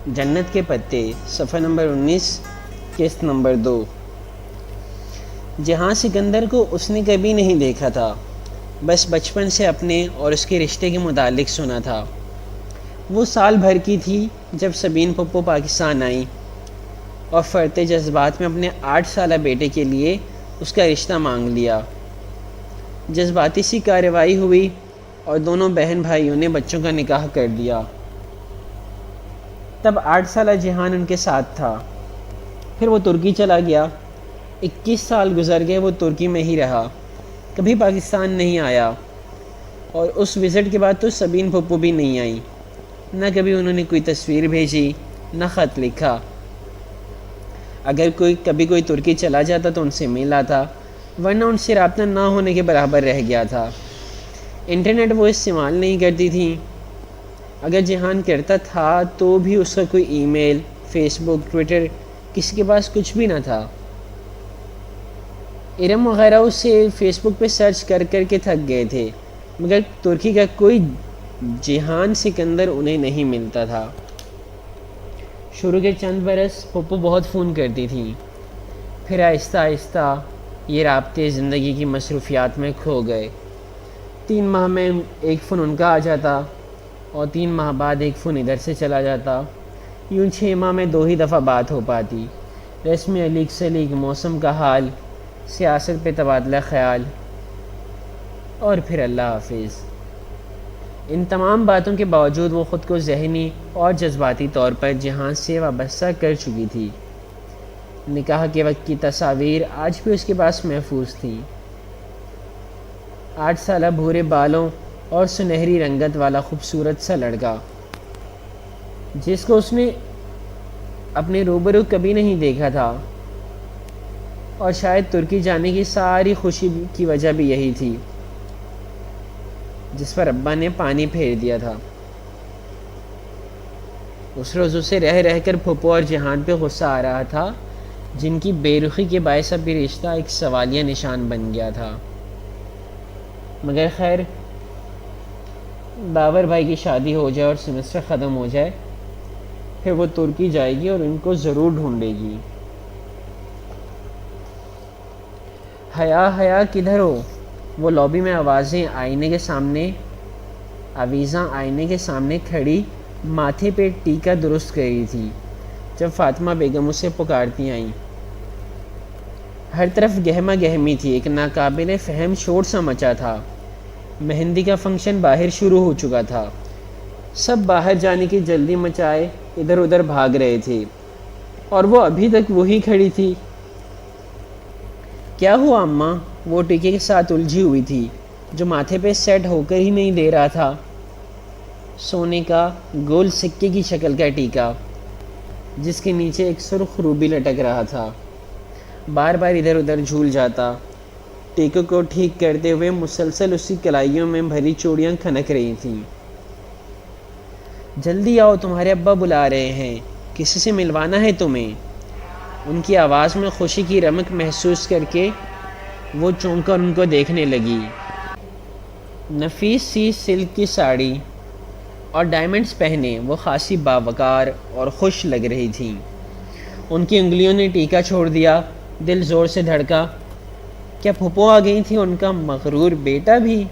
جنت کے پتے، صفحہ نمبر 19، قسط نمبر 2۔ جہاں سکندر کو اس نے کبھی نہیں دیکھا تھا، بس بچپن سے اپنے اور اس کے رشتے کے متعلق سنا تھا۔ وہ سال بھر کی تھی جب سبین پھپھو پاکستان آئی اور فرتے جذبات میں اپنے 8 سالہ بیٹے کے لیے اس کا رشتہ مانگ لیا۔ جذباتی سی کارروائی ہوئی اور دونوں بہن بھائیوں نے بچوں کا نکاح کر دیا۔ تب 8 سالہ جہان ان کے ساتھ تھا۔ پھر وہ ترکی چلا گیا۔ 21 سال گزر گئے، وہ ترکی میں ہی رہا، کبھی پاکستان نہیں آیا، اور اس وزٹ کے بعد تو سبین پھپھو بھی نہیں آئی۔ نہ کبھی انہوں نے کوئی تصویر بھیجی، نہ خط لکھا۔ اگر کبھی کوئی ترکی چلا جاتا تو ان سے مل آتا، ورنہ ان سے رابطہ نہ ہونے کے برابر رہ گیا تھا۔ انٹرنیٹ وہ استعمال نہیں کرتی تھیں۔ اگر جہان کرتا تھا تو بھی اس کا کوئی ای میل، فیس بک، ٹویٹر، کسی کے پاس کچھ بھی نہ تھا۔ ارم وغیرہ اسے فیس بک پہ سرچ کر کے تھک گئے تھے، مگر ترکی کا کوئی جہان سکندر انہیں نہیں ملتا تھا۔ شروع کے چند برس پھپھو بہت فون کرتی تھیں، پھر آہستہ آہستہ یہ رابطے زندگی کی مصروفیات میں کھو گئے۔ 3 ماہ میں ایک فون ان کا آ جاتا اور 3 ماہ بعد ایک فون ادھر سے چلا جاتا۔ یوں 6 ماہ میں 2 ہی دفعہ بات ہو پاتی۔ رسم علیگ سلیگ، موسم کا حال، سیاست پہ تبادلہ خیال، اور پھر اللہ حافظ۔ ان تمام باتوں کے باوجود وہ خود کو ذہنی اور جذباتی طور پر جہان سے وابستہ کر چکی تھی۔ نکاح کے وقت کی تصاویر آج بھی اس کے پاس محفوظ تھیں۔ 8 سالہ بھورے بالوں اور سنہری رنگت والا خوبصورت سا لڑکا، جس کو اس نے اپنے روبرو کبھی نہیں دیکھا تھا، اور شاید ترکی جانے کی ساری خوشی کی وجہ بھی یہی تھی، جس پر ابا نے پانی پھیر دیا تھا۔ اس روز اسے رہ رہ کر پھپھو اور جہان پہ غصہ آ رہا تھا، جن کی بے رخی کے باعث اب بھی رشتہ ایک سوالیہ نشان بن گیا تھا۔ مگر خیر، باور بھائی کی شادی ہو جائے اور سیمسٹر ختم ہو جائے، پھر وہ ترکی جائے گی اور ان کو ضرور ڈھونڈے گی۔ حیا حیا کدھر ہو؟ وہ لابی میں آویزاں آئینے کے سامنے کھڑی ماتھے پہ ٹیکا درست کر رہی تھی جب فاطمہ بیگم اسے پکارتی آئیں۔ ہر طرف گہما گہمی تھی، ایک ناقابل فہم شور سا مچا تھا۔ مہندی کا فنکشن باہر شروع ہو چکا تھا۔ سب باہر جانے کی جلدی مچائے ادھر ادھر بھاگ رہے تھے، اور وہ ابھی تک وہی کھڑی تھی۔ کیا ہوا اماں؟ وہ ٹیکے کے ساتھ الجھی ہوئی تھی جو ماتھے پہ سیٹ ہو کر ہی نہیں دے رہا تھا۔ سونے کا گول سکے کی شکل کا ٹیکا، جس کے نیچے ایک سرخ روبی لٹک رہا تھا، بار بار ادھر ادھر جھول جاتا۔ ٹیکے کو ٹھیک کرتے ہوئے مسلسل اس کی کلائیوں میں بھری چوڑیاں کھنک رہی تھیں۔ جلدی آؤ، تمہارے ابا بلا رہے ہیں، کسی سے ملوانا ہے تمہیں۔ ان کی آواز میں خوشی کی رمق محسوس کر کے وہ چونک کر ان کو دیکھنے لگی۔ نفیس سی سلک کی ساڑی اور ڈائمنڈز پہنے وہ خاصی باوقار اور خوش لگ رہی تھیں۔ ان کی انگلیوں نے ٹیکا چھوڑ دیا، دل زور سے دھڑکا۔ کیا پھپھو آ گئی تھی ان کا مغرور بیٹا بھی؟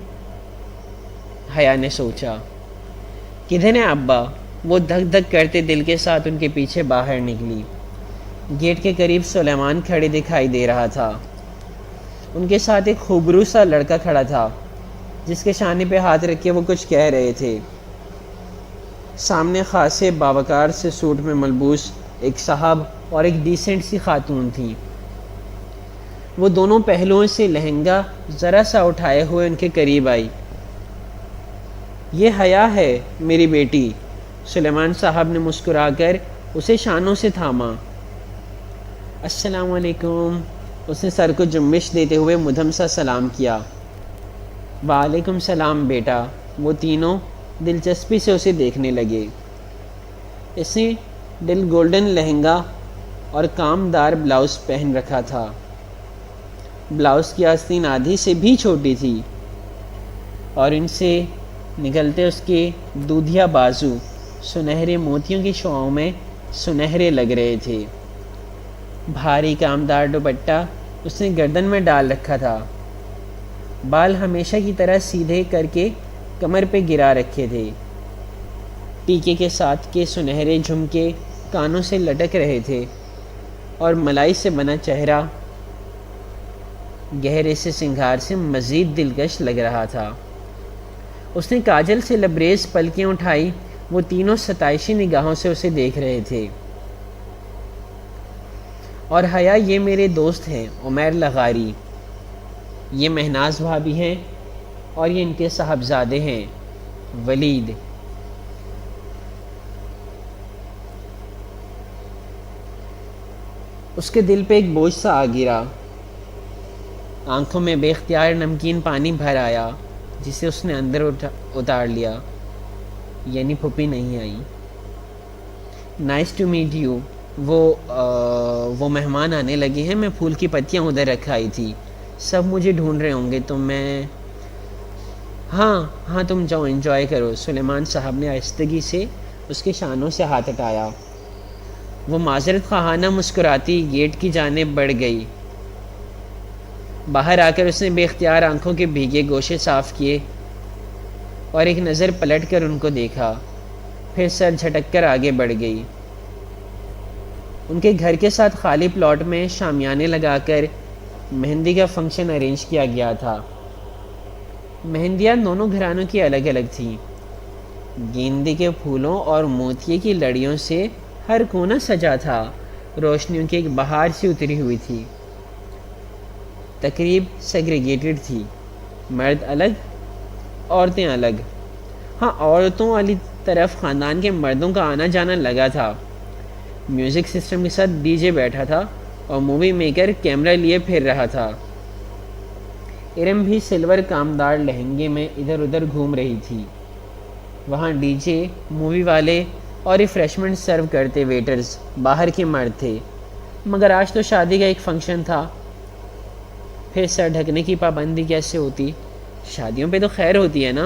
حیا نے سوچا۔ کدھر ہیں ابا؟ وہ دھک دھک کرتے دل کے ساتھ ان کے پیچھے باہر نکلی۔ گیٹ کے قریب سلیمان کھڑے دکھائی دے رہا تھا۔ ان کے ساتھ ایک خوبرو سا لڑکا کھڑا تھا، جس کے شانے پہ ہاتھ رکھ کے وہ کچھ کہہ رہے تھے۔ سامنے خاصے باوقار سے سوٹ میں ملبوس ایک صاحب اور ایک ڈیسنٹ سی خاتون تھی۔ وہ دونوں پہلوؤں سے لہنگا ذرا سا اٹھائے ہوئے ان کے قریب آئی۔ یہ حیا ہے میری بیٹی، سلیمان صاحب نے مسکرا کر اسے شانوں سے تھاما۔ السلام علیکم، اس نے سر کو جنبش دیتے ہوئے مدھم سا سلام کیا۔ وعلیکم السلام بیٹا۔ وہ تینوں دلچسپی سے اسے دیکھنے لگے۔ اس نے گولڈن لہنگا اور کامدار بلاؤز پہن رکھا تھا۔ بلاؤز کی آستین آدھی سے بھی چھوٹی تھی، اور ان سے نکلتے اس کے دودھیا بازو سنہرے موتیوں کی شعاؤں میں سنہرے لگ رہے تھے۔ بھاری کامدار دوپٹہ اس نے گردن میں ڈال رکھا تھا، بال ہمیشہ کی طرح سیدھے کر کے کمر پہ گرا رکھے تھے، ٹیکے کے ساتھ کے سنہرے جھمکے کانوں سے لٹک رہے تھے، اور ملائی سے بنا چہرہ گہرے سے سنگھار سے مزید دلکش لگ رہا تھا۔ اس نے کاجل سے لبریز پلکیں اٹھائی، وہ تینوں ستائشی نگاہوں سے اسے دیکھ رہے تھے۔ اور حیا، یہ میرے دوست ہیں عمیر لغاری، یہ مہناز بھابی ہیں، اور یہ ان کے صاحبزادے ہیں ولید۔ اس کے دل پہ ایک بوجھ سا آ گرا، آنکھوں میں بے اختیار نمکین پانی بھر آیا جسے اس نے اندر اتار لیا۔ یعنی پھوپھی نہیں آئی۔ Nice to meet you. وہ مہمان آنے لگے ہیں، میں پھول کی پتیاں ادھر رکھائی تھی، سب مجھے ڈھونڈ رہے ہوں گے تو میں… ہاں تم جاؤ، انجوائے کرو۔ سلیمان صاحب نے آہستگی سے اس کے شانوں سے ہاتھ ہٹایا۔ وہ معذرت خواہانہ مسکراتی گیٹ کی جانب بڑھ گئی۔ باہر آ کر اس نے بے اختیار آنکھوں کے بھیگے گوشے صاف کیے اور ایک نظر پلٹ کر ان کو دیکھا، پھر سر جھٹک کر آگے بڑھ گئی۔ ان کے گھر کے ساتھ خالی پلاٹ میں شامیانے لگا کر مہندی کا فنکشن ارینج کیا گیا تھا۔ مہندیاں دونوں گھرانوں کی الگ الگ تھیں۔ گیندے کے پھولوں اور موتیے کی لڑیوں سے ہر کونا سجا تھا، روشنیوں کی ایک بہار سی اتری ہوئی تھی۔ تقریب سیگریگیٹڈ تھی، مرد الگ، عورتیں الگ۔ عورتوں والی طرف خاندان کے مردوں کا آنا جانا لگا تھا۔ میوزک سسٹم کے ساتھ ڈی جے بیٹھا تھا اور مووی میکر کیمرہ لیے پھر رہا تھا۔ ارم بھی سلور کامدار لہنگے میں ادھر ادھر گھوم رہی تھی۔ وہاں ڈی جے، مووی والے اور ریفریشمنٹ سرو کرتے ویٹرز باہر کے مرد تھے، مگر آج تو شادی کا ایک فنکشن تھا، پھر سر ڈھکنے کی پابندی کیسے ہوتی؟ شادیوں پہ تو خیر ہوتی ہے نا۔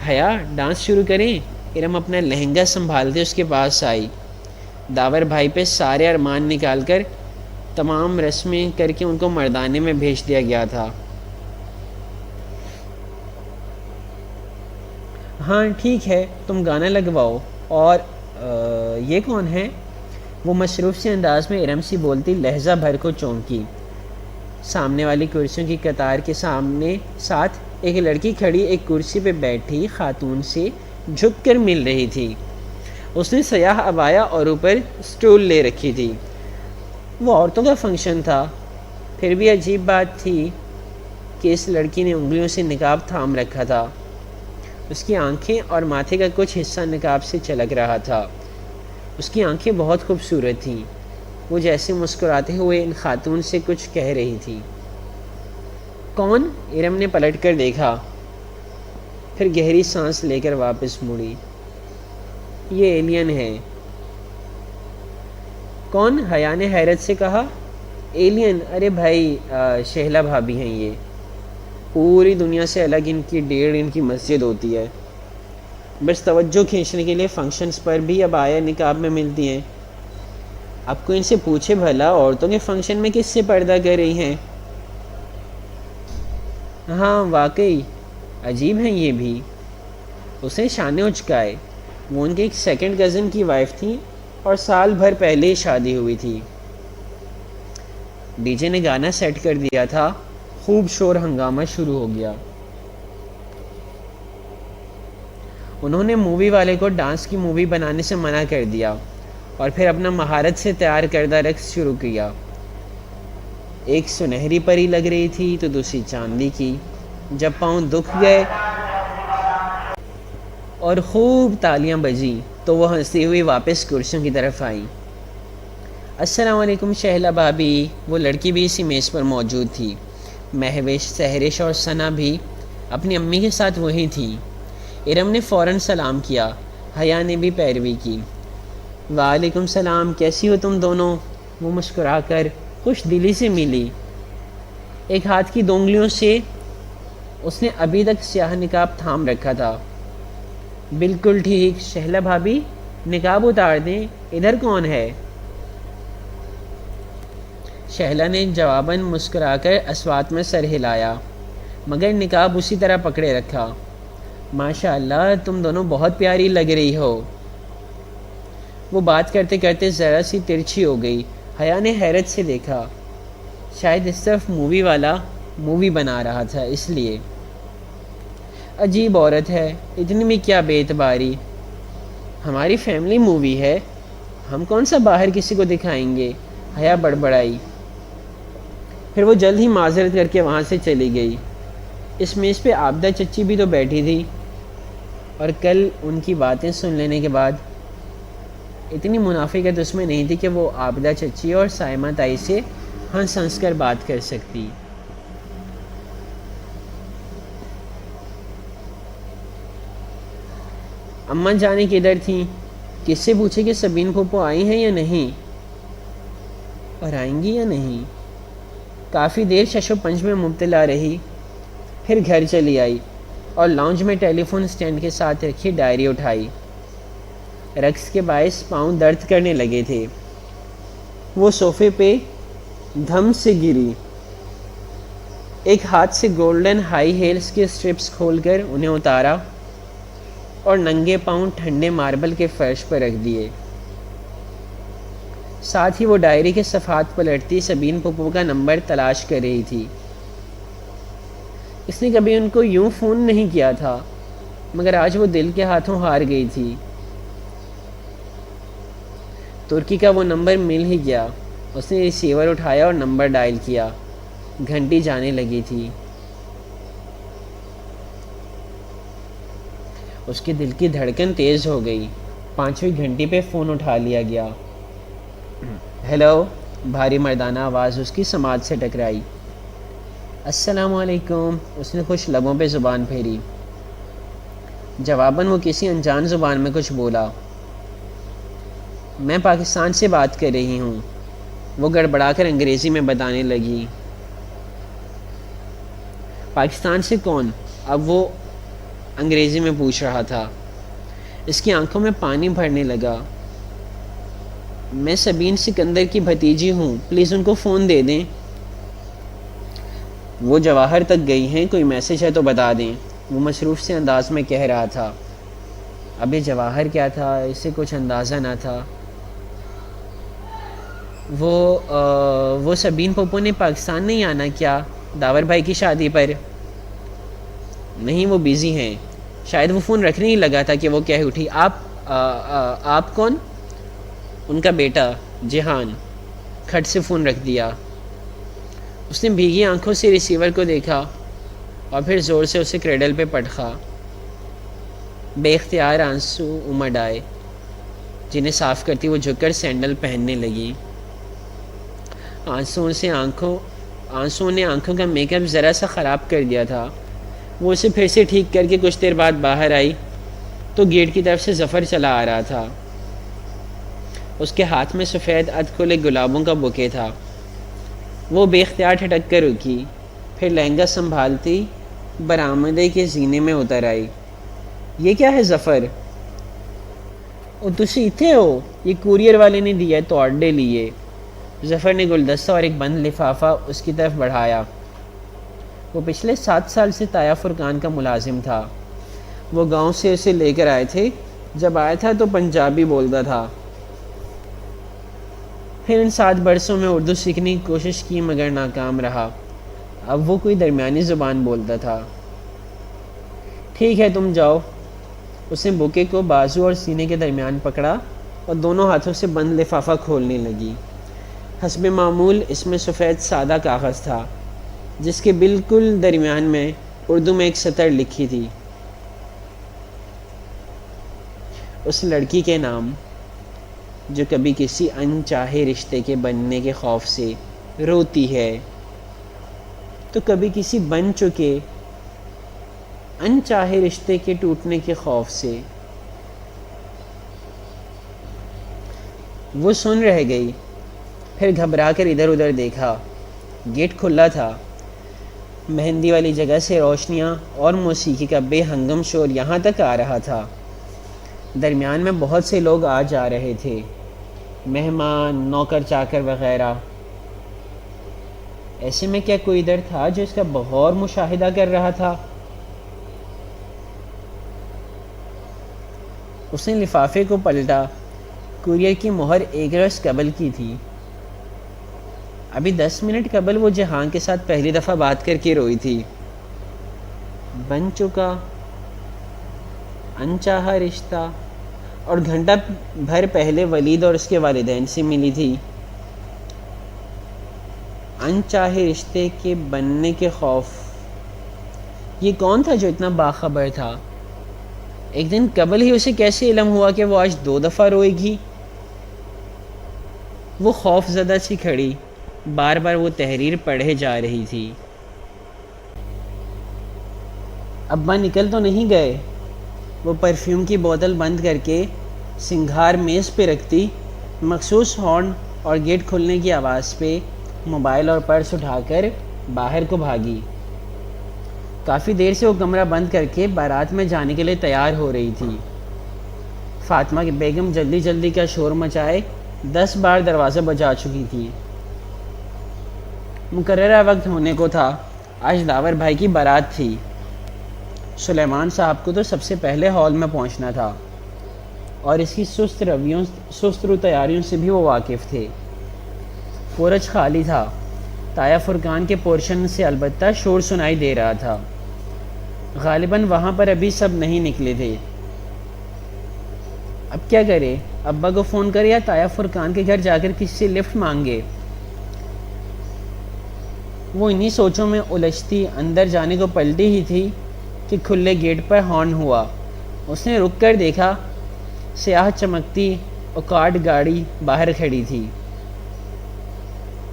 حیا، ڈانس شروع کریں؟ ارم اپنا لہنگا سنبھالتے اس کے پاس آئی۔ داور بھائی پہ سارے ارمان نکال کر تمام رسمیں کر کے ان کو مردانے میں بھیج دیا گیا تھا۔ ہاں ٹھیک ہے، تم گانا لگواؤ۔ اور یہ کون ہے؟ وہ مصروف سے انداز میں ارم سی بولتی لہجہ بھر کو چونکی۔ سامنے والی کرسیوں کی قطار کے ساتھ ایک لڑکی کھڑی ایک کرسی پہ بیٹھی خاتون سے جھک کر مل رہی تھی۔ اس نے سیاہ عبایا اور اوپر سٹول لے رکھی تھی۔ وہ عورتوں کا فنکشن تھا، پھر بھی عجیب بات تھی کہ اس لڑکی نے انگلیوں سے نقاب تھام رکھا تھا۔ اس کی آنکھیں اور ماتھے کا کچھ حصہ نقاب سے چلک رہا تھا۔ اس کی آنکھیں بہت خوبصورت تھیں۔ وہ جیسے مسکراتے ہوئے ان خاتون سے کچھ کہہ رہی تھی۔ کون؟ ارم نے پلٹ کر دیکھا، پھر گہری سانس لے کر واپس مڑی۔ یہ ایلین ہے۔ کون؟ حیا نے حیرت سے کہا۔ ایلین؟ ارے بھائی، شہلا بھابی ہیں یہ۔ پوری دنیا سے الگ ان کی 1.5 ان کی مسجد ہوتی ہے، بس توجہ کھینچنے کے لیے فنکشنز پر بھی اب آیا نقاب میں ملتی ہیں۔ اب کو ان سے پوچھے بھلا عورتوں کے فنکشن میں کس سے پردہ کر رہی ہیں؟ ہاں واقعی عجیب ہیں یہ بھی۔ اس نے شانے اچکائے۔ وہ ان کے ایک سیکنڈ کزن کی وائف تھیں اور سال بھر پہلے ہی شادی ہوئی تھی۔ ڈی جے نے گانا سیٹ کر دیا تھا، خوب شور ہنگامہ شروع ہو گیا۔ انہوں نے مووی والے کو ڈانس کی مووی بنانے سے منع کر دیا اور پھر اپنا مہارت سے تیار کردہ رقص شروع کیا۔ ایک سنہری پری لگ رہی تھی تو دوسری چاندی کی۔ جب پاؤں دکھ گئے اور خوب تالیاں بجیں تو وہ ہنستی ہوئی واپس کرسیوں کی طرف آئی۔ السلام علیکم شہلا بھابی۔ وہ لڑکی بھی اسی میز پر موجود تھی۔ مہوش، سہرش اور ثنا بھی اپنی امی کے ساتھ وہیں تھیں۔ ارم نے فوراً سلام کیا، حیا نے بھی پیروی کی۔ وعلیکم السلام، کیسی ہو تم دونوں؟ وہ مسکرا کر خوش دلی سے ملی۔ ایک ہاتھ کی 2 انگلیوں سے اس نے ابھی تک سیاہ نقاب تھام رکھا تھا۔ بالکل ٹھیک، شہلا بھابھی نقاب اتار دیں، ادھر کون ہے؟ شہلا نے جواباً مسکرا کر اصوات میں سر ہلایا، مگر نقاب اسی طرح پکڑے رکھا۔ ماشاء اللہ تم دونوں بہت پیاری لگ رہی ہو۔ وہ بات کرتے کرتے ذرا سی ترچھی ہو گئی۔ حیا نے حیرت سے دیکھا، شاید اس طرف مووی والا مووی بنا رہا تھا اس لیے۔ عجیب عورت ہے، اتنی بھی کیا بے اعتباری۔ ہماری فیملی مووی ہے، ہم کون سا باہر کسی کو دکھائیں گے، حیا بڑبڑائی۔ پھر وہ جلد ہی معذرت کر کے وہاں سے چلی گئی۔ اس میز پہ عابدہ چچی بھی تو بیٹھی تھی، اور کل ان کی باتیں سن لینے کے بعد اتنی منافقت اس میں نہیں تھی کہ وہ عابدہ چچی اور سائمہ تائی سے ہنس ہنس کر بات کر سکتی۔ اماں جانے کدھر تھیں؟ کس سے پوچھے کہ سبین پھوپھو آئی ہیں یا نہیں، اور آئیں گی یا نہیں۔ کافی دیر شش و پنج میں مبتلا رہی، پھر گھر چلی آئی اور لاؤنج میں ٹیلی فون سٹینڈ کے ساتھ رکھی ڈائری اٹھائی۔ رقص کے باعث پاؤں درد کرنے لگے تھے۔ وہ صوفے پہ دھم سے گری، ایک ہاتھ سے گولڈن ہائی ہیلز کے سٹرپس کھول کر انہیں اتارا اور ننگے پاؤں ٹھنڈے ماربل کے فرش پر رکھ دیے۔ ساتھ ہی وہ ڈائری کے صفحات پلٹتی سبین پھوپھو کا نمبر تلاش کر رہی تھی۔ اس نے کبھی ان کو یوں فون نہیں کیا تھا، مگر آج وہ دل کے ہاتھوں ہار گئی تھی۔ ترکی کا وہ نمبر مل ہی گیا۔ اس نے ریسیور اٹھایا اور نمبر ڈائل کیا۔ گھنٹی جانے لگی تھی۔ اس کے دل کی دھڑکن تیز ہو گئی۔ 5ویں گھنٹی پہ فون اٹھا لیا گیا۔ ہیلو، بھاری مردانہ آواز اس کی سماعت سے ٹکرائی۔ السلام علیکم، اس نے خوش لبوں پہ زبان پھیری۔ جواباً وہ کسی انجان زبان میں کچھ بولا۔ میں پاکستان سے بات کر رہی ہوں، وہ گڑبڑا کر انگریزی میں بتانے لگی۔ پاکستان سے کون؟ اب وہ انگریزی میں پوچھ رہا تھا۔ اس کی آنکھوں میں پانی بھرنے لگا۔ میں سبین سکندر کی بھتیجی ہوں، پلیز ان کو فون دے دیں۔ وہ جواہر تک گئی ہیں، کوئی میسج ہے تو بتا دیں، وہ مصروف سے انداز میں کہہ رہا تھا۔ اب یہ جواہر کیا تھا، اسے کچھ اندازہ نہ تھا۔ وہ سبین پھوپھو نے پاکستان نہیں آنا کیا داور بھائی کی شادی پر؟ نہیں، وہ بیزی ہیں۔ شاید وہ فون رکھنے ہی لگا تھا کہ وہ کہہ اٹھی، آپ کون؟ ان کا بیٹا جہان۔ کھٹ سے فون رکھ دیا۔ اس نے بھیگی آنکھوں سے ریسیور کو دیکھا اور پھر زور سے اسے کریڈل پہ پٹخا۔ بے اختیار آنسو امڈ آئے، جنہیں صاف کرتی وہ جھک کر سینڈل پہننے لگی۔ آنسوؤں نے آنکھوں کا میک اپ ذرا سا خراب کر دیا تھا۔ وہ اسے پھر سے ٹھیک کر کے کچھ دیر بعد باہر آئی تو گیٹ کی طرف سے ظفر چلا آ رہا تھا۔ اس کے ہاتھ میں سفید ادھ کھلے گلابوں کا بوکے تھا۔ وہ بے اختیار ٹھٹک کر رکی، پھر لہنگا سنبھالتی برآمدے کے زینے میں اتر آئی۔ یہ کیا ہے ظفر؟ او تسی اتھے ہو؟ یہ کوریئر والے نے دیا ہے تو اڈے لیے۔ ظفر نے گلدستہ اور ایک بند لفافہ اس کی طرف بڑھایا۔ وہ پچھلے 7 سال سے تایا فرقان کا ملازم تھا۔ وہ گاؤں سے اسے لے کر آئے تھے۔ جب آیا تھا تو پنجابی بولتا تھا، پھر ان 7 برسوں میں اردو سیکھنے کی کوشش کی مگر ناکام رہا۔ اب وہ کوئی درمیانی زبان بولتا تھا۔ ٹھیک ہے تم جاؤ۔ اس نے بوکے کو بازو اور سینے کے درمیان پکڑا اور دونوں ہاتھوں سے بند لفافہ کھولنے لگی۔ حسب معمول اس میں سفید سادہ کاغذ تھا، جس کے بالکل درمیان میں اردو میں ایک سطر لکھی تھی، اس لڑکی کے نام جو کبھی کسی انچاہے رشتے کے بننے کے خوف سے روتی ہے تو کبھی کسی بن چکے انچاہے رشتے کے ٹوٹنے کے خوف سے۔ وہ سن رہ گئی، پھر گھبرا کر ادھر ادھر دیکھا۔ گیٹ کھلا تھا۔ مہندی والی جگہ سے روشنیاں اور موسیقی کا بے ہنگم شور یہاں تک آ رہا تھا۔ درمیان میں بہت سے لوگ آ جا رہے تھے، مہمان، نوکر چاکر وغیرہ۔ ایسے میں کیا کوئی ادھر تھا جو اس کا بغور مشاہدہ کر رہا تھا؟ اس نے لفافے کو پلٹا۔ کورئر کی مہر ایک روز قبل کی تھی۔ ابھی 10 منٹ قبل وہ جہان کے ساتھ پہلی دفعہ بات کر کے روئی تھی۔ بن چکا انچاہا رشتہ، اور گھنٹہ بھر پہلے ولید اور اس کے والدین سے ملی تھی۔ انچاہے رشتے کے بننے کے خوف۔ یہ کون تھا جو اتنا باخبر تھا؟ ایک دن قبل ہی اسے کیسے علم ہوا کہ وہ آج 2 دفعہ روئے گی؟ وہ خوف زدہ سی کھڑی، بار بار وہ تحریر پڑھے جا رہی تھی۔ ابا نکل تو نہیں گئے؟ وہ پرفیوم کی بوتل بند کر کے سنگھار میز پہ رکھتی، مخصوص ہارن اور گیٹ کھلنے کی آواز پہ موبائل اور پرس اٹھا کر باہر کو بھاگی۔ کافی دیر سے وہ کمرہ بند کر کے بارات میں جانے کے لیے تیار ہو رہی تھی۔ فاطمہ کی بیگم جلدی جلدی کا شور مچائے 10 بار دروازہ بجا چکی تھی۔ مقررہ وقت ہونے کو تھا۔ آج داور بھائی کی بارات تھی۔ سلیمان صاحب کو تو سب سے پہلے ہال میں پہنچنا تھا، اور اس کی سست رو تیاریوں سے بھی وہ واقف تھے۔ پورچ خالی تھا، تایا فرقان کے پورشن سے البتہ شور سنائی دے رہا تھا۔ غالباً وہاں پر ابھی سب نہیں نکلے تھے۔ اب کیا کرے؟ ابا کو فون کرے یا تایا فرقان کے گھر جا کر کسی سے لفٹ مانگے؟ وہ انہی سوچوں میں الجھتی اندر جانے کو پلٹی ہی تھی کہ کھلے گیٹ پر ہارن ہوا۔ اس نے رک کر دیکھا، سیاہ چمکتی اوکارڈ گاڑی باہر کھڑی تھی۔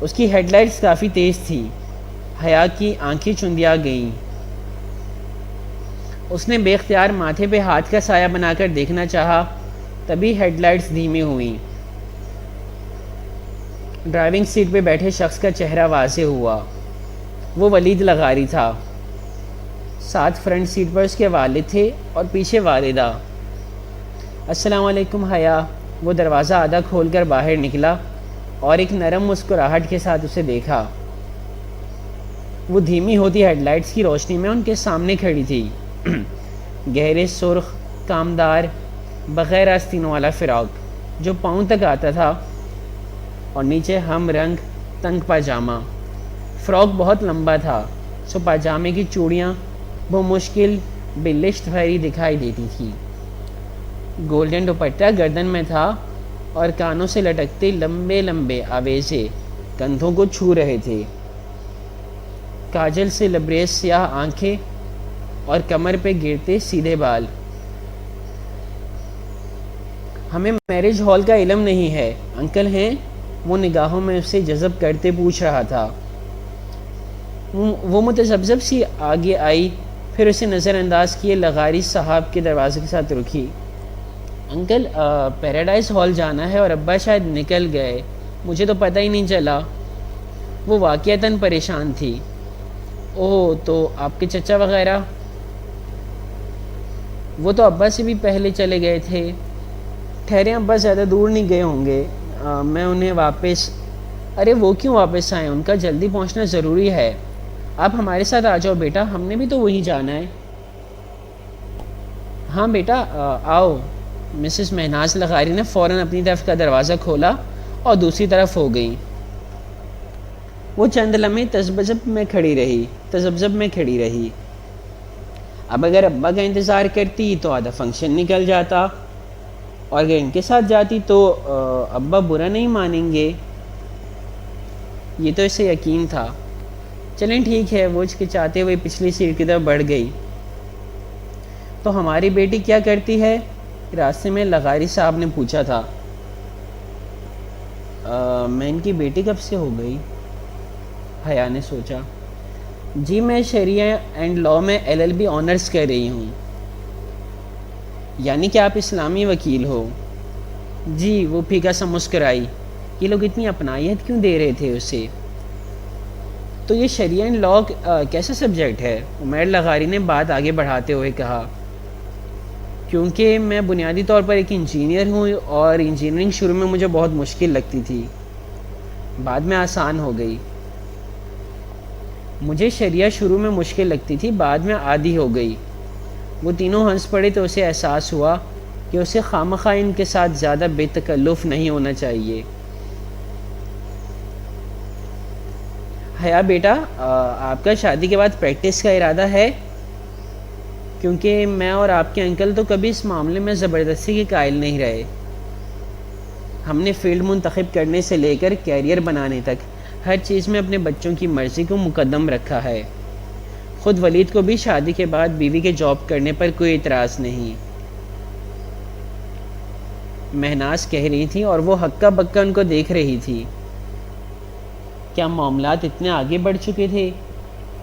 اس کی ہیڈ لائٹس کافی تیز تھی۔ حیا کی آنکھیں چندیا گئیں۔ اس نے بے اختیار ماتھے پہ ہاتھ کا سایہ بنا کر دیکھنا چاہا، تبھی ہیڈ لائٹس دھیمی ہوئیں۔ ڈرائیونگ سیٹ پہ بیٹھے شخص کا چہرہ واضح ہوا۔ وہ ولید لغاری تھا۔ ساتھ فرنٹ سیٹ پر اس کے والد تھے اور پیچھے والدہ۔ السلام علیکم حیا۔ وہ دروازہ آدھا کھول کر باہر نکلا اور ایک نرم مسکراہٹ کے ساتھ اسے دیکھا۔ وہ دھیمی ہوتی ہیڈ لائٹس کی روشنی میں ان کے سامنے کھڑی تھی۔ گہرے سرخ کامدار بغیر آستینوں والا فراق جو پاؤں تک آتا تھا، اور نیچے ہم رنگ تنگ پاجامہ۔ فراک بہت لمبا تھا، سو پاجامے کی چوڑیاں بمشکل بلشت بھری دکھائی دیتی تھی۔ گولڈن دوپٹہ گردن میں تھا اور کانوں سے لٹکتے لمبے لمبے آویزے کندھوں کو چھو رہے تھے۔ کاجل سے لبریز سیاہ آنکھیں اور کمر پہ گرتے سیدھے بال۔ ہمیں میرج ہال کا علم نہیں ہے، انکل ہیں؟ وہ نگاہوں میں اسے جذب کرتے پوچھ رہا تھا۔ وہ متذبذب سی آگے آئی، پھر اسے نظر انداز کیے لغاری صاحب کے دروازے کے ساتھ رکی۔ انکل پیراڈائز ہال جانا ہے اور ابا شاید نکل گئے، مجھے تو پتہ ہی نہیں چلا۔ وہ واقعتاً پریشان تھی۔ اوہ، تو آپ کے چچا وغیرہ؟ وہ تو ابا سے بھی پہلے چلے گئے تھے۔ ٹھہرے، ابا زیادہ دور نہیں گئے ہوں گے، میں انہیں واپس… ارے وہ کیوں واپس آئیں؟ ان کا جلدی پہنچنا ضروری ہے۔ آپ ہمارے ساتھ آ جاؤ بیٹا، ہم نے بھی تو وہیں جانا ہے۔ ہاں بیٹا آؤ۔ مسز مہناز لغاری نے فوراً اپنی طرف کا دروازہ کھولا اور دوسری طرف ہو گئی۔ وہ چند لمحے تذبذب میں کھڑی رہی۔ اب اگر ابا کا انتظار کرتی تو آدھا فنکشن نکل جاتا، اور اگر ان کے ساتھ جاتی تو ابا برا نہیں مانیں گے، یہ تو اسے یقین تھا۔ چلیں ٹھیک ہے، وہ ہچکچاتے ہوئے پچھلی سیٹ کی طرف بڑھ گئی۔ تو ہماری بیٹی کیا کرتی ہے؟ راستے میں لغاری صاحب نے پوچھا تھا۔ میں ان کی بیٹی کب سے ہو گئی؟ حیا نے سوچا۔ جی میں شریعہ اینڈ لاء میں LLB آنرز کر رہی ہوں۔ یعنی کہ آپ اسلامی وکیل ہو؟ جی، وہ پھیکا سا مسکرائی۔ یہ لوگ اتنی اپنائیت کیوں دے رہے تھے اسے؟ تو یہ شریعہ اینڈ لاء کیسا سبجیکٹ ہے؟ عمیر لغاری نے بات آگے بڑھاتے ہوئے کہا۔ کیونکہ میں بنیادی طور پر ایک انجینئر ہوں اور انجینئرنگ شروع میں مجھے بہت مشکل لگتی تھی، بعد میں آسان ہو گئی۔ مجھے شریعہ شروع میں مشکل لگتی تھی، بعد میں عادی ہو گئی۔ وہ تینوں ہنس پڑے تو اسے احساس ہوا کہ اسے خواہ ان کے ساتھ زیادہ بے تکلف نہیں ہونا چاہیے۔ حیا بیٹا، آپ کا شادی کے بعد پریکٹس کا ارادہ ہے؟ کیونکہ میں اور آپ کے انکل تو کبھی اس معاملے میں زبردستی کے قائل نہیں رہے۔ ہم نے فیلڈ منتخب کرنے سے لے کر کیریئر بنانے تک ہر چیز میں اپنے بچوں کی مرضی کو مقدم رکھا ہے۔ خود ولید کو بھی شادی کے بعد بیوی کے جاب کرنے پر کوئی اعتراض نہیں۔ مہناز کہہ رہی تھی اور وہ ہکا بکا ان کو دیکھ رہی تھی۔ کیا معاملات اتنے آگے بڑھ چکے تھے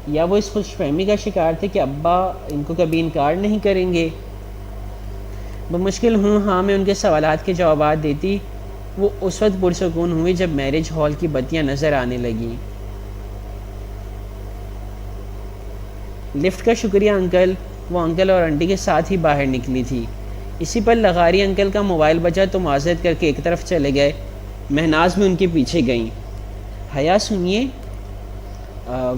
یا وہ اس خوش فہمی کا شکار تھے کہ ابا ان کو کبھی انکار نہیں کریں گے؟ بمشکل ہاں میں ان کے سوالات کے جوابات دیتی۔ وہ اس وقت پرسکون ہوئی جب میرج ہال کی بتیاں نظر آنے لگیں۔ لفٹ کا شکریہ انکل۔ وہ انکل اور آنٹی کے ساتھ ہی باہر نکلی تھی۔ اسی پر لغاری انکل کا موبائل بجا تو معذرت کر کے ایک طرف چلے گئے۔ مہناز بھی ان کے پیچھے گئیں۔ حیا سنیے،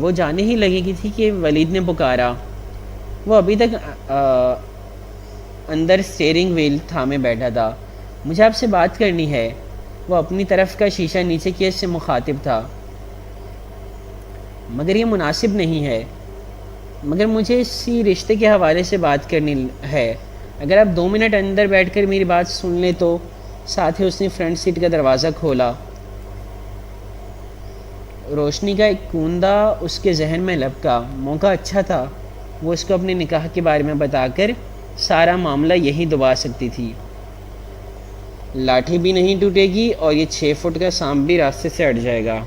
وہ جانے ہی لگے گی تھی کہ ولید نے پکارا۔ وہ ابھی تک اندر اسٹیئرنگ وہیل تھامے بیٹھا تھا۔ مجھے آپ سے بات کرنی ہے۔ وہ اپنی طرف کا شیشہ نیچے کیے سے مخاطب تھا۔ مگر یہ مناسب نہیں ہے، مگر مجھے اسی رشتے کے حوالے سے بات کرنی ہے۔ اگر آپ 2 منٹ اندر بیٹھ کر میری بات سن لیں تو۔ ساتھ ہی اس نے فرنٹ سیٹ کا دروازہ کھولا۔ روشنی کا ایک کوندہ اس کے ذہن میں لپکا۔ موقع اچھا تھا، وہ اس کو اپنے نکاح کے بارے میں بتا کر سارا معاملہ یہی دبا سکتی تھی۔ لاٹھی بھی نہیں ٹوٹے گی اور یہ 6 فٹ کا سانپ بھی راستے سے ہٹ جائے گا۔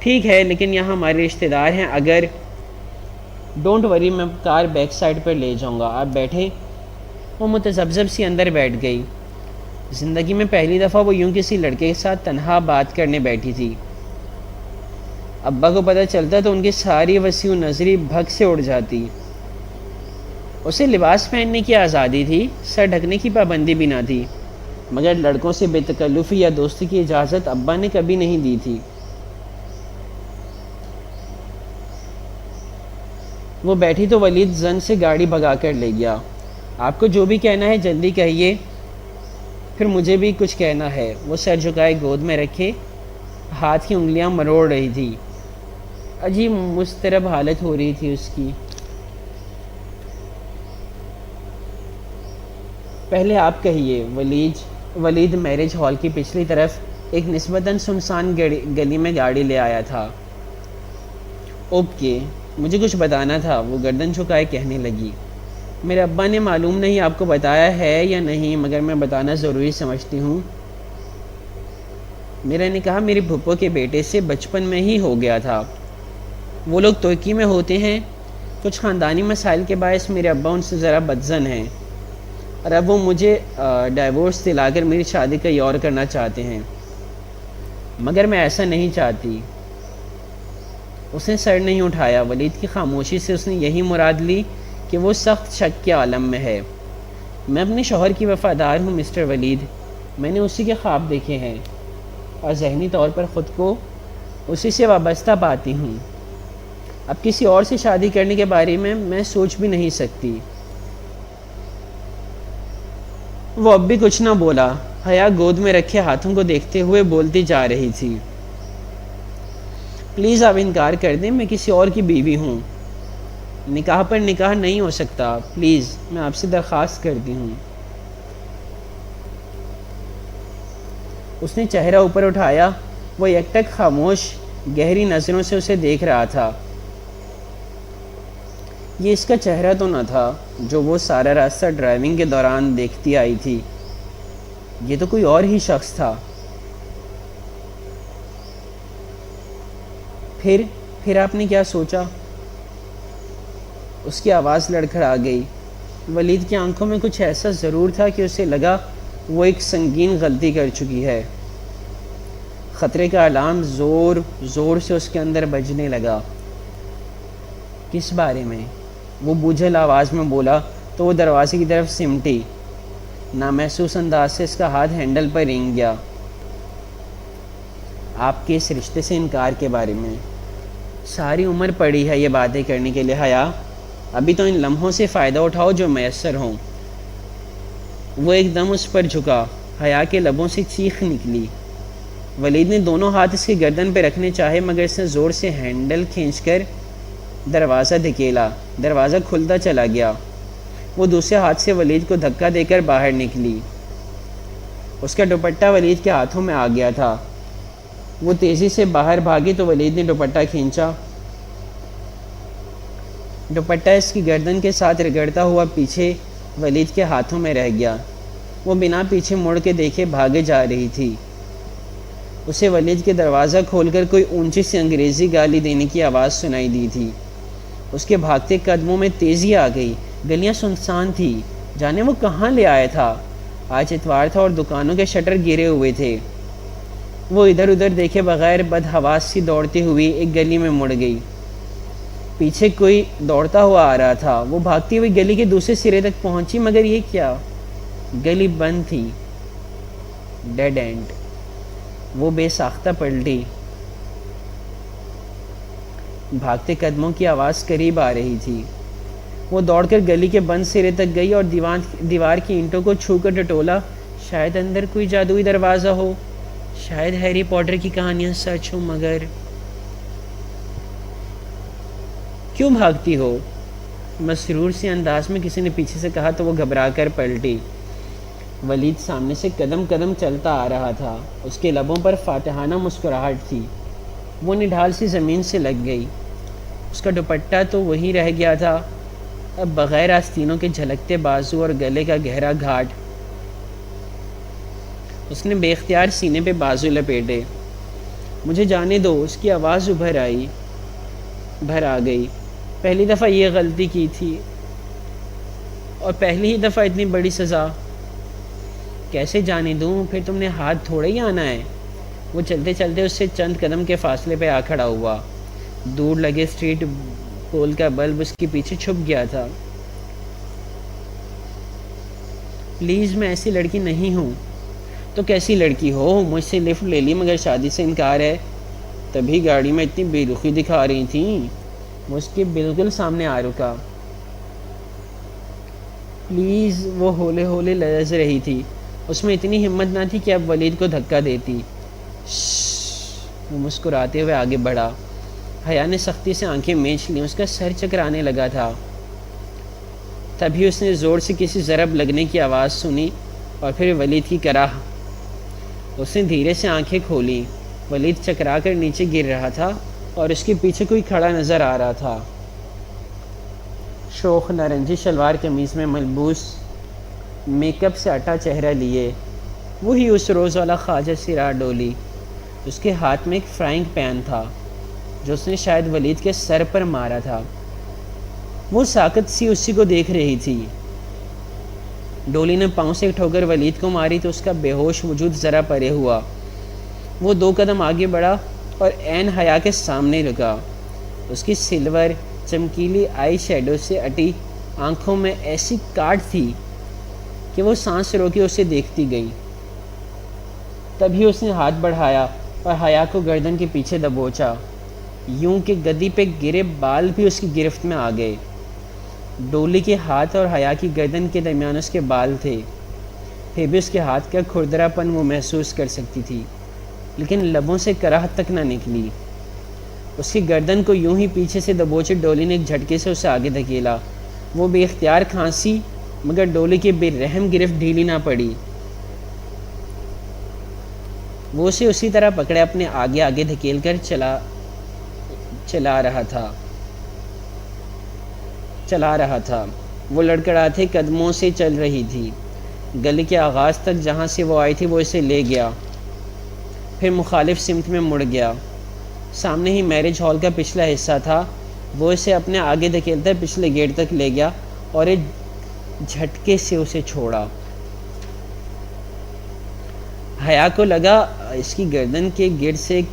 ٹھیک ہے، لیکن یہاں ہمارے رشتہ دار ہیں۔ اگر ڈونٹ وری، میں کار بیک سائڈ پر لے جاؤں گا، آپ بیٹھیں۔ وہ متذبذب سی اندر بیٹھ گئی۔ زندگی میں پہلی دفعہ وہ یوں کسی لڑکے کے ساتھ تنہا بات کرنے بیٹھی تھی۔ ابا کو پتہ چلتا تو ان کی ساری وسیع نظری بھگ سے اڑ جاتی۔ اسے لباس پہننے کی آزادی تھی، سر ڈھکنے کی پابندی بھی نہ تھی، مگر لڑکوں سے بے تکلفی یا دوستی کی اجازت ابا نے کبھی نہیں دی تھی۔ وہ بیٹھی تو ولید زن سے گاڑی بھگا کر لے گیا۔ آپ کو جو بھی کہنا ہے جلدی کہیے، پھر مجھے بھی کچھ کہنا ہے۔ وہ سر جھکائے گود میں رکھے ہاتھ کی انگلیاں مروڑ رہی تھی۔ عجیب مضطرب حالت ہو رہی تھی اس کی۔ پہلے آپ کہیے۔ ولید میرج ہال کی پچھلی طرف ایک نسبتاً سنسان گلی میں گاڑی لے آیا تھا۔ اوکے، مجھے کچھ بتانا تھا، وہ گردن جھکائے کہنے لگی۔ میرے ابا نے معلوم نہیں آپ کو بتایا ہے یا نہیں، مگر میں بتانا ضروری سمجھتی ہوں۔ میرا نکاح میری پھپھو کے بیٹے سے بچپن میں ہی ہو گیا تھا۔ وہ لوگ ترکی میں ہوتے ہیں، کچھ خاندانی مسائل کے باعث میرے ابا ان سے ذرا بدظن ہیں، اور اب وہ مجھے ڈائیورس دلا کر میری شادی کہیں اور کرنا چاہتے ہیں، مگر میں ایسا نہیں چاہتی۔ اس نے سر نہیں اٹھایا۔ ولید کی خاموشی سے اس نے یہی مراد لی کہ وہ سخت شک کے عالم میں ہے۔ میں اپنے شوہر کی وفادار ہوں مسٹر ولید، میں نے اسی کے خواب دیکھے ہیں اور ذہنی طور پر خود کو اسی سے وابستہ پاتی ہوں۔ اب کسی اور سے شادی کرنے کے بارے میں سوچ بھی نہیں سکتی۔ وہ اب بھی کچھ نہ بولا۔ حیا گود میں رکھے ہاتھوں کو دیکھتے ہوئے بولتی جا رہی تھی۔ پلیز آپ انکار کر دیں، میں کسی اور کی بیوی ہوں، نکاح پر نکاح نہیں ہو سکتا، پلیز میں آپ سے درخواست کرتی ہوں۔ اس نے چہرہ اوپر اٹھایا۔ وہ یک ٹک خاموش گہری نظروں سے اسے دیکھ رہا تھا۔ یہ اس کا چہرہ تو نہ تھا جو وہ سارا راستہ ڈرائیونگ کے دوران دیکھتی آئی تھی، یہ تو کوئی اور ہی شخص تھا۔ پھر آپ نے کیا سوچا؟ اس کی آواز لڑکھڑا گئی۔ ولید کی آنکھوں میں کچھ ایسا ضرور تھا کہ اسے لگا وہ ایک سنگین غلطی کر چکی ہے۔ خطرے کا الارم زور زور سے اس کے اندر بجنے لگا۔ کس بارے میں؟ وہ بوجھل آواز میں بولا۔ تو وہ دروازے کی طرف سمٹی۔ نامحسوس انداز سے اس کا ہاتھ ہینڈل پر رینگ گیا۔ آپ کے اس رشتے سے انکار کے بارے میں ساری عمر پڑی ہے یہ باتیں کرنے کے لیے حیا، ابھی تو ان لمحوں سے فائدہ اٹھاؤ جو میسر ہوں۔ وہ ایک دم اس پر جھکا، حیا کے لبوں سے چیخ نکلی۔ ولید نے دونوں ہاتھ اس کی گردن پہ رکھنے چاہے مگر اس نے زور سے ہینڈل کھینچ کر دروازہ دھکیلا۔ دروازہ کھلتا چلا گیا۔ وہ دوسرے ہاتھ سے ولید کو دھکا دے کر باہر نکلی۔ اس کا دوپٹہ ولید کے ہاتھوں میں آ گیا تھا۔ وہ تیزی سے باہر بھاگی تو ولید نے دوپٹہ کھینچا۔ دوپٹہ اس کی گردن کے ساتھ رگڑتا ہوا پیچھے ولید کے ہاتھوں میں رہ گیا۔ وہ بنا پیچھے مڑ کے دیکھے بھاگے جا رہی تھی۔ اسے ولید کے دروازہ کھول کر کوئی اونچی سی انگریزی گالی دینے کی آواز سنائی دی تھی۔ اس کے بھاگتے قدموں میں تیزی آ گئی۔ گلیاں سنسان تھی، جانے وہ کہاں لے آیا تھا۔ آج اتوار تھا اور دکانوں کے شٹر گرے ہوئے تھے۔ وہ ادھر ادھر دیکھے بغیر بدحواس سی دوڑتی ہوئی ایک گلی میں مڑ گئی۔ پیچھے کوئی دوڑتا ہوا آ رہا تھا۔ وہ بھاگتی ہوئی گلی کے دوسرے سرے تک پہنچی مگر یہ کیا؟ گلی بند تھی، ڈیڈ اینڈ۔ وہ بے ساختہ پلٹی۔ بھاگتے قدموں کی آواز قریب آ رہی تھی۔ وہ دوڑ کر گلی کے بند سرے تک گئی اور دیوار کی اینٹوں کو چھو کر ٹٹولا۔ شاید اندر کوئی جادوئی دروازہ ہو، شاید ہیری پوٹر کی کہانیاں سچ ہوں، مگر کیوں بھاگتی ہو؟ مسرور سے انداز میں کسی نے پیچھے سے کہا تو وہ گھبرا کر پلٹی۔ ولید سامنے سے قدم قدم چلتا آ رہا تھا۔ اس کے لبوں پر فاتحانہ مسکراہٹ تھی۔ وہ نڈھال سی زمین سے لگ گئی۔ اس کا دوپٹہ تو وہی رہ گیا تھا، اب بغیر آستینوں کے جھلکتے بازو اور گلے کا گہرا گھاٹ۔ اس نے بے اختیار سینے پہ بازو لپیٹے۔ مجھے جانے دو، اس کی آواز بھر آ گئی۔ پہلی دفعہ یہ غلطی کی تھی اور پہلی ہی دفعہ اتنی بڑی سزا۔ کیسے جانے دوں؟ پھر تم نے ہاتھ تھوڑے ہی آنا ہے۔ وہ چلتے چلتے اس سے چند قدم کے فاصلے پہ آ کھڑا ہوا۔ دور لگے اسٹریٹ پول کا بلب اس کے پیچھے چھپ گیا تھا۔ پلیز، میں ایسی لڑکی نہیں ہوں۔ تو کیسی لڑکی ہو؟ مجھ سے لفٹ لے لی مگر شادی سے انکار ہے۔ تبھی گاڑی میں اتنی بے رخی دکھا رہی تھیں۔ وہ اس کے بالکل سامنے آ رکا۔ پلیز، وہ ہولے ہولے لرز رہی تھی۔ اس میں اتنی ہمت نہ تھی کہ اب ولید کو دھکا دیتی۔ وہ مسکراتے ہوئے آگے بڑھا۔ حیا نے سختی سے آنکھیں میچ لیں، اس کا سر چکرانے لگا تھا۔ تبھی اس نے زور سے کسی ضرب لگنے کی آواز سنی اور پھر ولید کی کراہ۔ اس نے دھیرے سے آنکھیں کھولیں۔ ولید چکرا کر نیچے گر رہا تھا اور اس کے پیچھے کوئی کھڑا نظر آ رہا تھا۔ شوخ نارنجی شلوار قمیض میں ملبوس، میک اپ سے اٹا چہرہ لیے، وہی اس روز والا خواجہ سراج ڈولی۔ اس کے ہاتھ میں ایک فرائنگ پین تھا جو اس نے شاید ولید کے سر پر مارا تھا۔ وہ ساکت سی اسی کو دیکھ رہی تھی۔ ڈولی نے پاؤں سے ٹھوکر ولید کو ماری تو اس کا بے ہوش وجود ذرا پرے ہوا۔ وہ 2 قدم آگے بڑھا اور عین حیا کے سامنے رکا۔ اس کی سلور چمکیلی آئی شیڈو سے اٹی آنکھوں میں ایسی کاٹ تھی کہ وہ سانس روکے اسے دیکھتی گئی۔ تبھی اس نے ہاتھ بڑھایا اور حیا کو گردن کے پیچھے دبوچا، یوں کہ گدی پہ گرے بال بھی اس کی گرفت میں آ گئے۔ ڈولی کے ہاتھ اور حیا کی گردن کے درمیان اس کے بال تھے، پھر بھی اس کے ہاتھ کا کھردرا پن وہ محسوس کر سکتی تھی، لیکن لبوں سے کراہت تک نہ نکلی۔ اس کی گردن کو یوں ہی پیچھے سے دبوچے ڈولی نے ایک جھٹکے سے اسے آگے دھکیلا۔ وہ بے اختیار کھانسی مگر ڈولی کی بے رحم گرفت ڈھیلی نہ پڑی۔ وہ اسے اسی طرح پکڑے اپنے آگے آگے دھکیل کر چلا رہا تھا۔ وہ لڑکڑاتے قدموں سے چل رہی تھی۔ گلی کے آغاز تک جہاں سے وہ آئی تھی وہ اسے لے گیا، پھر مخالف سمت میں مڑ گیا۔ سامنے ہی میرج ہال کا پچھلا حصہ تھا۔ وہ اسے اپنے آگے دھکیلتا پچھلے گیٹ تک لے گیا اور ایک جھٹکے سے اسے چھوڑا۔ حیا کو لگا اس کی گردن کے گرد سے ایک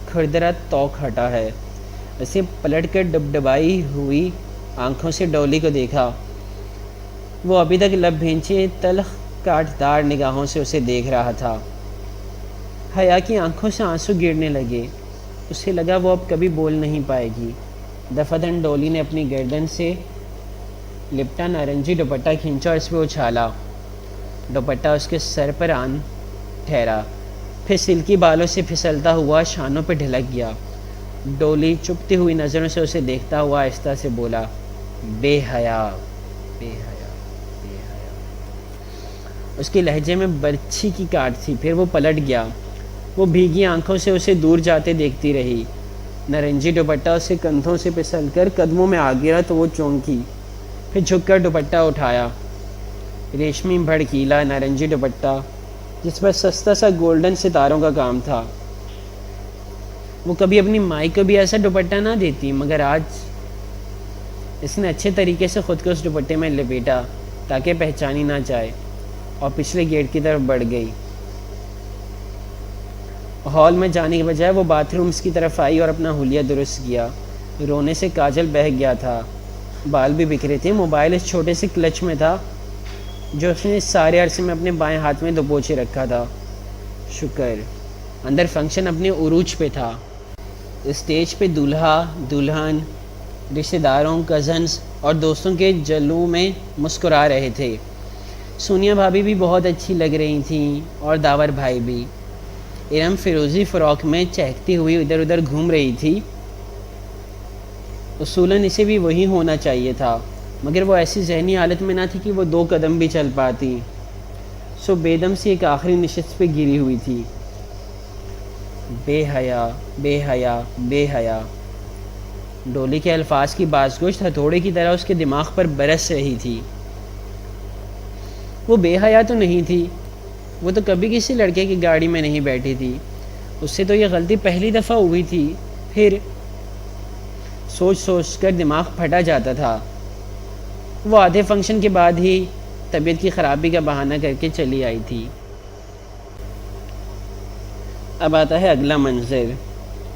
کھردرا توق ہٹا ہے۔ اسے پلٹ کر ڈبڈبائی ہوئی آنکھوں سے ڈولی کو دیکھا۔ وہ ابھی تک لب بھینچے تلخ کاٹدار نگاہوں سے اسے دیکھ رہا تھا۔ حیا کی آنکھوں سے آنسو گرنے لگے۔ اسے لگا وہ اب کبھی بول نہیں پائے گی۔ دفعتاً ڈولی نے اپنی گردن سے لپٹا نارنجی دوپٹہ کھینچا اور اس پہ اچھالا۔ دوپٹہ اس کے سر پر آن ٹھہرا، پھر سلکی بالوں سے پھسلتا ہوا شانوں پہ ڈھلک گیا۔ ڈولی چپتی ہوئی نظروں سے اسے دیکھتا ہوا آہستہ سے بولا، بے حیا، بے حیا، بے حیا۔ اس کے لہجے میں برچھی کی کاٹ تھی۔ پھر وہ پلٹ گیا۔ وہ بھیگی آنکھوں سے اسے دور جاتے دیکھتی رہی۔ نارنجی دوپٹہ اسے کندھوں سے پھسل کر قدموں میں آ گرا تو وہ چونکی، پھر جھک کر دوپٹہ اٹھایا۔ ریشمی بھڑکیلا نارنجی دوپٹہ جس پر سستا سا گولڈن ستاروں کا کام تھا۔ وہ کبھی اپنی مائی کو بھی ایسا دوپٹہ نہ دیتی، مگر آج اس نے اچھے طریقے سے خود کو اس دوپٹے میں لپیٹا تاکہ پہچانی نہ جائے، اور پچھلے گیٹ کی طرف بڑھ گئی۔ ہال میں جانے کے بجائے وہ باتھ رومز کی طرف آئی اور اپنا حلیہ درست کیا۔ رونے سے کاجل بہہ گیا تھا، بال بھی بکھرے تھے۔ موبائل اس چھوٹے سے کلچ میں تھا جو اس نے اس سارے عرصے میں اپنے بائیں ہاتھ میں دبوچے رکھا تھا۔ شکر، اندر فنکشن اپنے عروج پہ تھا۔ اسٹیج پہ دولہا، دلہن، رشتہ داروں، کزنز اور دوستوں کے جلووں میں مسکرا رہے تھے۔ سونیا بھابھی بھی بہت اچھی لگ رہی تھیں اور داور بھائی بھی۔ ارم فیروزی فراق میں چہکتی ہوئی ادھر ادھر گھوم رہی تھی۔ اصولاً اسے بھی وہی ہونا چاہیے تھا، مگر وہ ایسی ذہنی حالت میں نہ تھی کہ وہ 2 قدم بھی چل پاتی، سو بے دم سے ایک آخری نشست پہ گری ہوئی تھی۔ بے حیا، بے حیا، بے حیا۔ ڈولی کے الفاظ کی باز گوشت ہتھوڑے کی طرح اس کے دماغ پر برس رہی تھی۔ وہ بے حیا تو نہیں تھی، وہ تو کبھی کسی لڑکے کی گاڑی میں نہیں بیٹھی تھی۔ اس سے تو یہ غلطی پہلی دفعہ ہوئی تھی۔ پھر سوچ سوچ کر دماغ پھٹا جاتا تھا۔ وہ آدھے فنکشن کے بعد ہی طبیعت کی خرابی کا بہانہ کر کے چلی آئی تھی۔ اب آتا ہے اگلا منظر۔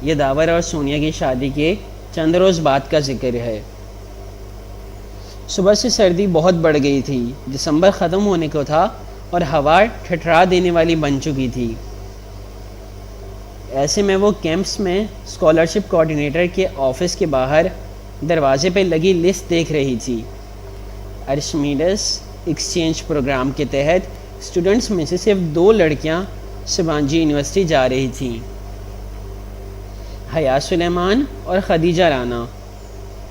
یہ داور اور سونیا کی شادی کے چند روز بعد کا ذکر ہے۔ صبح سے سردی بہت بڑھ گئی تھی۔ دسمبر ختم ہونے کو تھا اور ہوا ٹھٹھرا دینے والی بن چکی تھی۔ ایسے میں وہ کیمپس میں اسکالرشپ کوآرڈینیٹر کے آفس کے باہر دروازے پہ لگی لسٹ دیکھ رہی تھی۔ ارشمیڈس ایکسچینج پروگرام کے تحت اسٹوڈنٹس میں سے صرف 2 لڑکیاں سبانجی یونیورسٹی جا رہی تھیں، حیا سلیمان اور خدیجہ رانا۔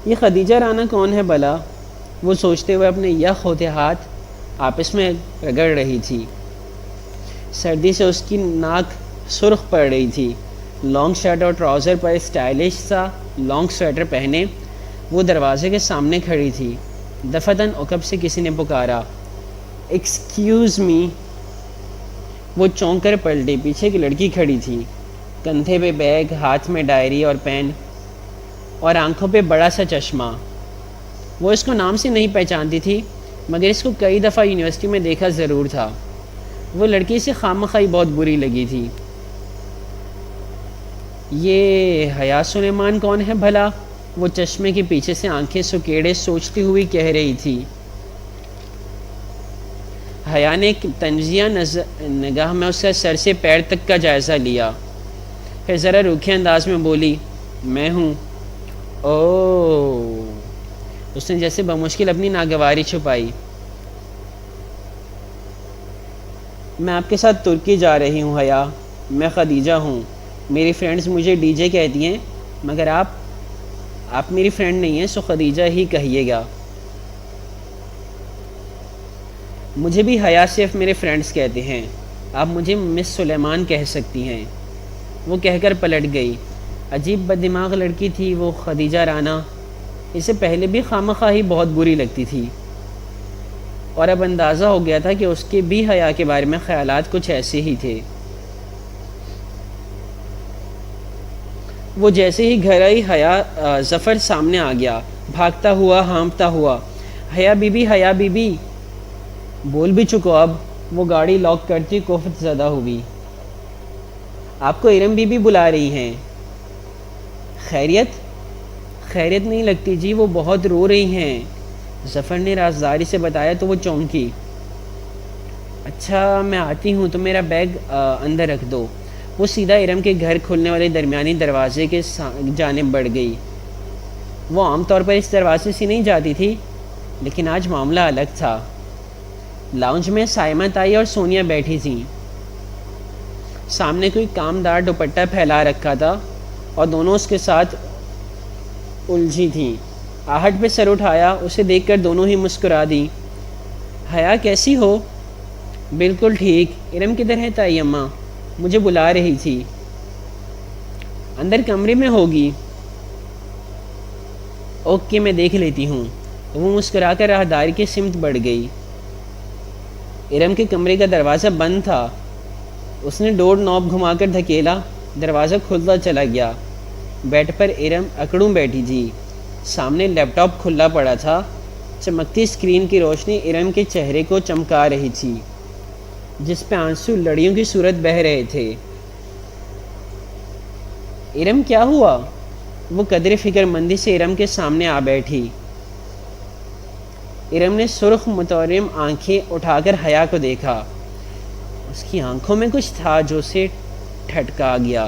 یہ خدیجہ رانا کون ہے بھلا؟ وہ سوچتے ہوئے اپنے یخ ہوتے ہاتھ آپس میں رگڑ رہی تھی۔ سردی سے اس کی ناک سرخ پڑ رہی تھی۔ لانگ شرٹ اور ٹراؤزر پر اسٹائلش سا لانگ سویٹر پہنے وہ دروازے کے سامنے کھڑی تھی۔ دفعتاً عقب سے کسی نے پکارا، ایکسکیوز می۔ وہ چونک کر پلٹی۔ پیچھے ایک لڑکی کھڑی تھی، کندھے پہ بیگ، ہاتھ میں ڈائری اور پین، اور آنکھوں پہ بڑا سا چشمہ۔ وہ اس کو نام سے نہیں پہچانتی تھی، مگر اس کو کئی دفعہ یونیورسٹی میں دیکھا ضرور تھا۔ وہ لڑکی سے خامخواہ بہت بری لگی تھی۔ یہ حیا سلیمان کون ہے بھلا؟ وہ چشمے کے پیچھے سے آنکھیں سکیڑے سوچتی ہوئی کہہ رہی تھی۔ حیا نے ایک تنزیہ نگاہ میں اس کا سر سے پیر تک کا جائزہ لیا، پھر ذرا روکھے انداز میں بولی، میں ہوں۔ اوہ، اس نے جیسے بمشکل اپنی ناگواری چھپائی۔ میں آپ کے ساتھ ترکی جا رہی ہوں حیا، میں خدیجہ ہوں۔ میری فرینڈز مجھے ڈی جے کہتی ہیں، مگر آپ میری فرینڈ نہیں ہیں، سو خدیجہ ہی کہیے گا۔ مجھے بھی حیا صرف میرے فرینڈز کہتے ہیں، آپ مجھے مس سلیمان کہہ سکتی ہیں۔ وہ کہہ کر پلٹ گئی۔ عجیب بد دماغ لڑکی تھی وہ خدیجہ رانا۔ اسے پہلے بھی خامخواہ بہت بری لگتی تھی، اور اب اندازہ ہو گیا تھا کہ اس کے بھی حیا کے بارے میں خیالات کچھ ایسے ہی تھے۔ وہ جیسے ہی گھر آئی، حیا ظفر سامنے آ گیا، بھاگتا ہوا، ہانپتا ہوا، حیا بی بی، حیا بی بی۔ بول بھی چکو اب۔ وہ گاڑی لاک کرتی کوفت زدہ ہوئی۔ آپ کو ارم بی بی بلا رہی ہیں۔ خیریت؟ خیریت نہیں لگتی جی، وہ بہت رو رہی ہیں۔ ظفر نے رازداری سے بتایا تو وہ چونکی۔ اچھا میں آتی ہوں، تو میرا بیگ اندر رکھ دو۔ وہ سیدھا ارم کے گھر کھلنے والے درمیانی دروازے کے جانب بڑھ گئی۔ وہ عام طور پر اس دروازے سے نہیں جاتی تھی، لیکن آج معاملہ الگ تھا۔ لاؤنج میں سائمہ تائی اور سونیا بیٹھی تھیں۔ سامنے کوئی کامدار دوپٹہ پھیلا رکھا تھا اور دونوں اس کے ساتھ الجھی تھیں۔ آہٹ پہ سر اٹھایا، اسے دیکھ کر دونوں ہی مسکرا دیں۔ حیا کیسی ہو؟ بالکل ٹھیک۔ ارم کدھر ہے تائی اماں؟ مجھے بلا رہی تھی۔ اندر کمرے میں ہوگی۔ اوکے میں دیکھ لیتی ہوں۔ وہ مسکرا کر راہداری کی سمت بڑھ گئی۔ ارم کے کمرے کا دروازہ بند تھا۔ اس نے ڈور نوب گھما کر دھکیلا، دروازہ کھلتا چلا گیا۔ بیڈ پر ارم اکڑوں بیٹھی تھی۔ سامنے لیپ ٹاپ کھلا پڑا تھا۔ چمکتی اسکرین کی روشنی ارم کے چہرے کو چمکا رہی تھی، جس پہ آنسو لڑیوں کی صورت بہہ رہے تھے۔ ارم کیا ہوا؟ وہ قدر فکر مندی سے ارم کے سامنے آ بیٹھی۔ ارم نے سرخ متورم آنکھیں اٹھا کر حیا کو دیکھا۔ اس کی آنکھوں میں کچھ تھا جو اسے ٹھٹکا گیا۔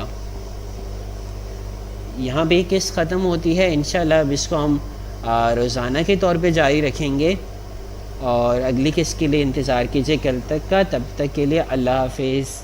یہاں پہ قسط ختم ہوتی ہے۔ انشاءاللہ اب اس کو ہم روزانہ کے طور پہ جاری رکھیں گے، اور اگلی قسط کے لیے انتظار کیجیے کل تک کا۔ تب تک کے لیے اللہ حافظ۔